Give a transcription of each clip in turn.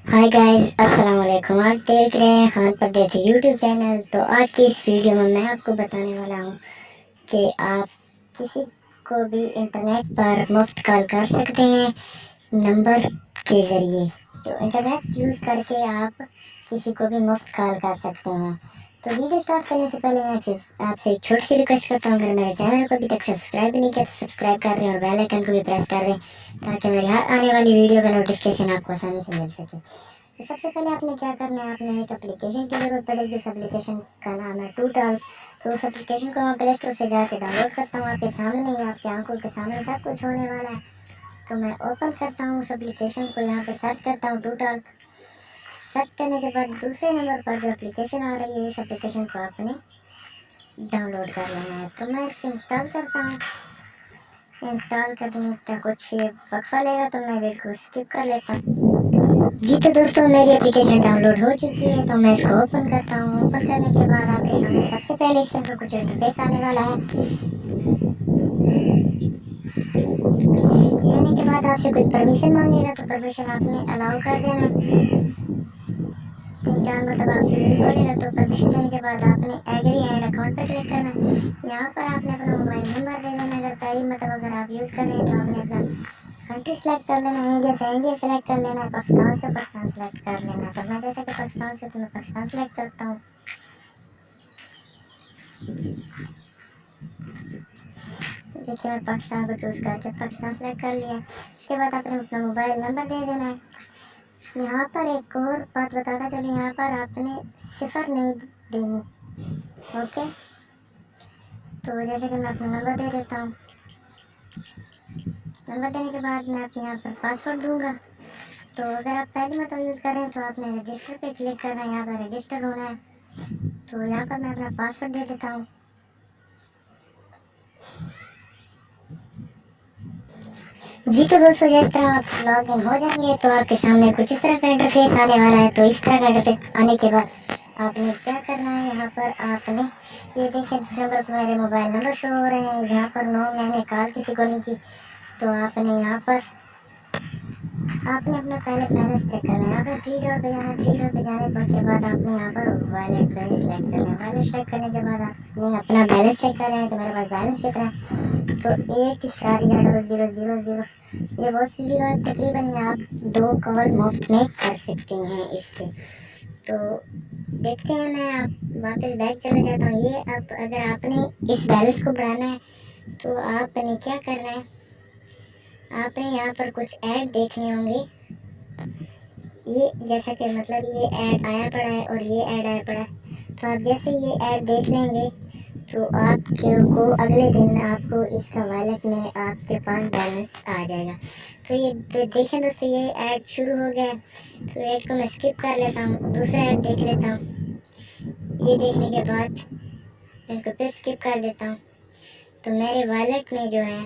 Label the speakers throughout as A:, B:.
A: Hi guys, अस्सलाम वालेकुम। आप देख रहे हैं खान परदेसी यूट्यूब चैनल। तो आज की इस वीडियो में मैं आपको बताने वाला हूँ कि आप किसी को भी इंटरनेट पर मुफ्त कॉल कर सकते हैं नंबर के ज़रिए। तो इंटरनेट यूज़ करके आप किसी को भी मुफ्त कॉल कर सकते हैं। तो वीडियो स्टार्ट करने से पहले मैं आपसे एक छोटी सी रिक्वेस्ट करता हूँ, अगर मेरे चैनल को अभी तक सब्सक्राइब नहीं किया तो सब्सक्राइब कर दें और बेल आइकन को भी प्रेस कर दें ताकि मेरी हर आने वाली वीडियो का नोटिफिकेशन आपको आसानी से मिल सके। तो सबसे पहले आपने क्या करना है, आपने एक एप्लीकेशन की ज़रूरत पड़ेगी। उस एप्लीकेशन का नाम है टू टॉक। तो उस एप्लीकेशन को मैं प्ले स्टोर से जाके डाउनलोड करता हूँ। आपके सामने ही, आपकी आंखों के सामने सब कुछ होने वाला है। तो मैं ओपन करता हूँ उस एप्लीकेशन को, यहाँ पे सर्च करता हूँ टू टॉक। सर्च करने के बाद दूसरे नंबर पर जो एप्लीकेशन आ रही है, इस एप्लीकेशन को आपने डाउनलोड कर लेना है। तो मैं इसको इंस्टॉल करता हूँ। इंस्टॉल करने का कुछ वक्फा लेगा तो मैं वीडियो को स्किप कर लेता हूँ। जी तो दोस्तों, मेरी एप्लीकेशन डाउनलोड हो चुकी है। तो मैं इसको ओपन करता हूँ। ओपन करने के बाद आपके सामने सबसे पहले इस तरह का कुछ इंटरफेस आने वाला है। लेने के बाद आपसे कुछ परमिशन मांगेगा, तो परमिशन आपने अलाउ कर देना। 3-4 मतलब आपसे यही बोलेगा, तो परमिशन देने के बाद आपने एग्री एंड अकाउंट पर क्लिक करना। यहाँ पर आपने अपना मोबाइल नंबर दे देना। अगर पहली मतलब अगर आप यूज़ कर रहे हैं तो आपने अपना कंट्री सेलेक्ट कर लेना। इंडिया से इंडिया सेलेक्ट कर लेना, पाकिस्तान से पाकिस्तान सेलेक्ट कर लेना। तो मैं जैसे कि पाकिस्तान से, तो मैं पाकिस्तान सेलेक्ट करता हूँ। देखिए, मैं पाकिस्तान को चूज़ करके पाकिस्तान सेलेक्ट कर लिया। इसके बाद आपने अपना मोबाइल नंबर दे देना है। यहाँ पर एक और बात बताता चलूँ, यहाँ पर आपने सिफर नहीं देनी। ओके, तो जैसे कि मैं अपना नंबर दे देता हूँ। नंबर देने के बाद मैं अपने यहाँ पर पासवर्ड दूंगा। तो अगर आप पहली मतलब यूज़ कर रहे हैं तो आपने रजिस्टर पे क्लिक करना है। यहाँ पर रजिस्टर होना है। तो यहाँ पर मैं अपना पासवर्ड दे देता हूँ। जी तो दोस्तों, जिस तरह आप लॉग इन हो जाएंगे तो आपके सामने कुछ इस तरह का इंटरफेस आने वाला है। तो इस तरह का इंटरफेस आने के बाद आपने क्या करना है, यहाँ पर आपने ये देखिए दूसरे नंबर पर मेरे मोबाइल नंबर शो हो रहे हैं। यहाँ पर नो, मैंने कॉल किसी को नहीं की। तो आपने यहाँ पर आपने अपना पहले बैलेंस चेक करना है। आपने थ्री डॉट पे जाना है। थ्री डॉट पे जाने के बाद आपने यहाँ पर वॉलेट पे सिलेक्ट करना है। वॉलेट सेलेक्ट करने के बाद आपने अपना बैलेंस चेक कर रहे हैं। तो मेरे पास बैलेंस कितना है, तो 8.0000। ये बहुत सी जीरो है। तकरीबन ये आप 2 कॉल मुफ्त में कर सकते हैं इससे। तो देखते हैं, मैं आप वापस बैक चले जाता हूँ। ये अब अगर आपने इस बैलेंस को बढ़ाना है तो आपने क्या करना है, आपने यहाँ पर कुछ ऐड देखने होंगे। ये जैसा कि मतलब ये ऐड आया पड़ा है और ये ऐड आया पड़ा है। तो आप जैसे ये ऐड देख लेंगे तो आपके को अगले दिन आपको इसका वॉलेट में आपके पास बैलेंस आ जाएगा। तो ये देखें दोस्तों, ये ऐड शुरू हो गया है। तो ऐड को मैं स्किप कर लेता हूँ, दूसरा ऐड देख लेता हूँ। ये देखने के बाद मैं इसको फिर स्किप कर देता हूँ। तो मेरे वॉलेट में जो है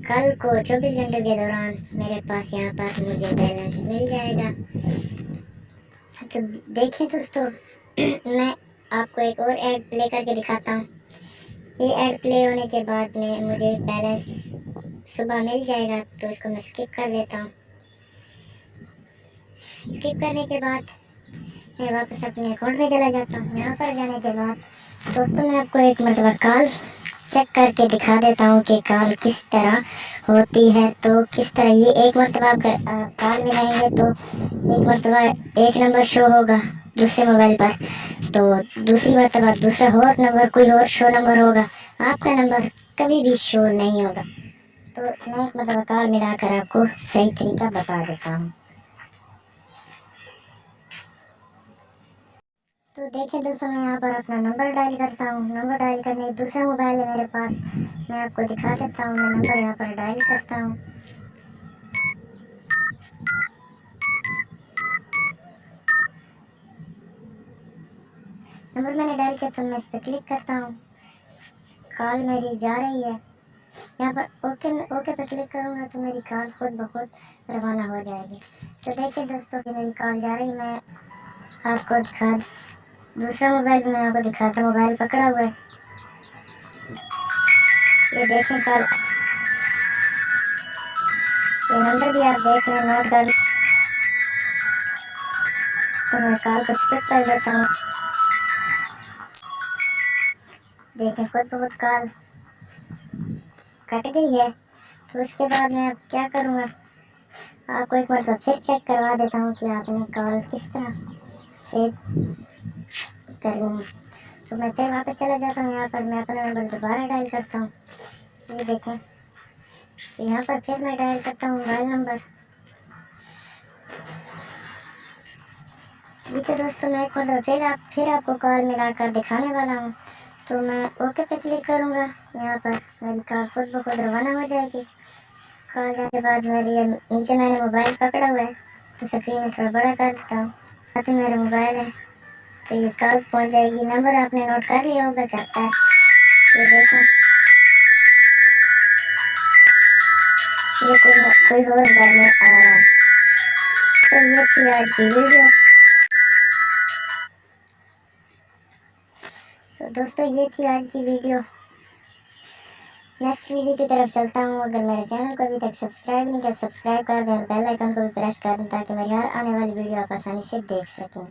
A: कल को 24 घंटे के दौरान मेरे पास यहाँ पर मुझे बैलेंस मिल जाएगा। तो देखिए दोस्तों, मैं आपको एक और ऐड प्ले करके दिखाता हूँ। ये ऐड प्ले होने के बाद में मुझे बैलेंस सुबह मिल जाएगा। तो इसको मैं स्किप कर देता हूँ। स्किप करने के बाद मैं वापस अपने अकाउंट में चला जाता हूँ। यहाँ पर जाने के बाद दोस्तों, मैं आपको एक मरतबा कॉल चेक करके दिखा देता हूँ कि कॉल किस तरह होती है। तो किस तरह ये एक मरतबा कॉल मिलाएंगे तो एक मरतबा एक नंबर शो होगा दूसरे मोबाइल पर, तो दूसरी मरतबा दूसरा और नंबर, कोई और शो नंबर होगा। आपका नंबर कभी भी शो नहीं होगा। तो मैं एक मरतबा कॉल मिलाकर आपको सही तरीका बता देता हूँ। तो देखिए दोस्तों, मैं यहाँ पर अपना नंबर डायल करता हूँ। नंबर डायल करने दूसरा मोबाइल है मेरे पास, मैं आपको दिखा देता हूँ। मैं नंबर यहाँ पर डायल करता हूँ। नंबर मैंने डायल किया तो मैं इस पर क्लिक करता हूँ। कॉल मेरी जा रही है। यहाँ पर ओके, ओके पे क्लिक करूँगा तो मेरी कॉल खुद ब खुद रवाना हो जाएगी। तो देखिए दोस्तों कि मेरी कॉल जा रही, मैं आपको दिखा दूसरा मोबाइल भी मैं आपको दिखाता हूँ। मोबाइल पकड़ा हुआ है, ये देखें कॉल, ये नंबर भी आप देख लें, नोट कर। तो मैं कॉल को स्किप कर देता हूँ। देखें खुद बहुत कॉल कट गई है। तो उसके बाद मैं अब क्या करूँगा, आपको एक बार तो फिर चेक करवा देता हूँ कि आपने कॉल किस तरह से करनी है। तो मैं फिर वापस चला जाता हूँ। यहाँ पर मैं अपना नंबर दोबारा डायल करता हूँ। ये देखें, तो यहाँ पर फिर मैं डायल करता हूँ मोबाइल नंबर। जी तो दोस्तों मैं एक बार फिर आपको कॉल मिलाकर दिखाने वाला हूँ। तो मैं ओके पे क्लिक करूँगा। यहाँ पर मेरी कॉल खुद ब खुद रवाना हो जाएगी। कॉल जाने के बाद मेरी नीचे मैंने मोबाइल पकड़ा हुआ है, तो स्क्रीन में थोड़ा बड़ा कर देता हूँ। साथ में मेरा मोबाइल है, तो ये कॉल पहुँच जाएगी। नंबर आपने नोट कर लिया होगा चाहता है, ये देखो ये कोई और घर में आ रहा है। तो ये थी आज की वीडियो। तो दोस्तों ये थी आज की वीडियो। नेक्स्ट वीडियो की तरफ चलता हूँ। अगर मेरे चैनल को अभी तक सब्सक्राइब नहीं किया, सब्सक्राइब कर दें और बेल आइकन को भी प्रेस कर दें ताकि मेरी हर आने वाली वीडियो आप आसानी से देख सकें।